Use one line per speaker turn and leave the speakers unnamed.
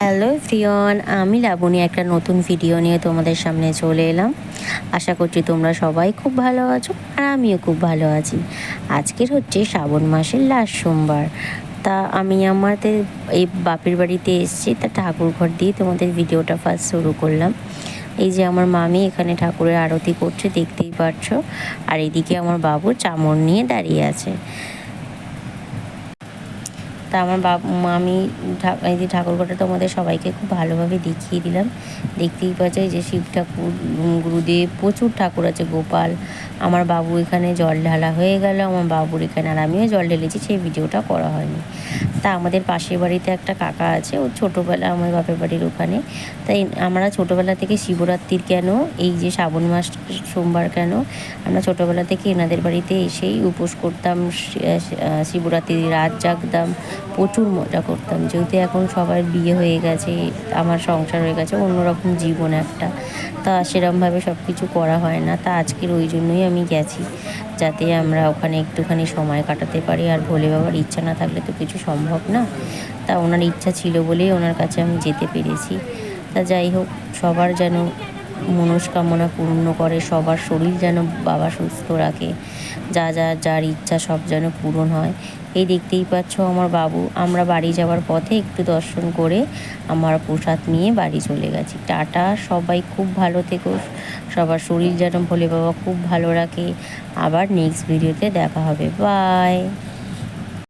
Hello everyone, আমি লাবণী একটা নতুন ভিডিও নিয়ে তোমাদের সামনে চলে এলাম। আশা করছি তোমরা সবাই খুব ভালো আছো আর আমিও খুব ভালো আছি। আজকের হচ্ছে শ্রাবণ মাসের লাস্ট সোমবার। তা আমি আমাদের এই বাপের বাড়িতে এসেছি, তা ঠাকুর ঘর দিয়ে তোমাদের ভিডিওটা ফার্স্ট শুরু করলাম। এই যে আমার মামি এখানে ঠাকুরের আরতি করছে, দেখতেই পাচ্ছ। আর এদিকে আমার বাবু চামর নিয়ে দাঁড়িয়ে আছে। তা আমার আমি এই যে ঠাকুরঘরটা তোমাদের সবাইকে খুব ভালোভাবে দেখিয়ে দিলাম। দেখতেই পাচ্ছ এই যে শিব ঠাকুর, গুরুদেব, প্রচুর ঠাকুর আছে, গোপাল। আমার বাবু এখানে জল ঢালা হয়ে গেল, আমার বাবুর এখানে, আর আমিও জল ঢেলেছি, সেই ভিডিওটা করা হয়নি। তা আমাদের পাশের বাড়িতে একটা কাকা আছে, ও ছোটোবেলা আমার বাপের বাড়ির ওখানে। তাই আমরা ছোটোবেলা থেকে শিবরাত্রির কেন, এই যে শ্রাবণ মাস সোমবার কেন, আমরা ছোটোবেলা থেকে এনাদের বাড়িতে এসেই উপোস করতাম, শিবরাত্রির রাত জাগতাম, প্রচুর মজা করতাম। যেহেতু এখন সবার বিয়ে হয়ে গেছে, আমার সংসার হয়ে গেছে, অন্যরকম জীবন একটা, তা সেরমভাবে সব কিছু করা হয় না। তা আজকের ওই জন্যই আমি গেছি, যাতে আমরা ওখানে একটুখানি সময় কাটাতে পারি। আর ভোলে বাবার ইচ্ছা না থাকলে তো কিছু সম্ভব না। তা ওনার ইচ্ছা ছিল বলেই ওনার কাছে আমি যেতে পেরেছি। তা যাই হোক, সবার যেন মনস্কামনা পূর্ণ করে, সবার শরীর যেন বাবা সুস্থ রাখে, যার ইচ্ছা সব যেন পূরণ হয়। এই দেখতেই পাচ্ছ আমার বাবু, আমরা বাড়ি যাওয়ার পথে একটু দর্শন করে আমার প্রসাদ নিয়ে বাড়ি চলে গেছি। টাটা, সবাই খুব ভালো থেকো, সবার শরীর যেন ভোলে বাবা খুব ভালো রাখে। আবার নেক্সট ভিডিওতে দেখা হবে, বাই।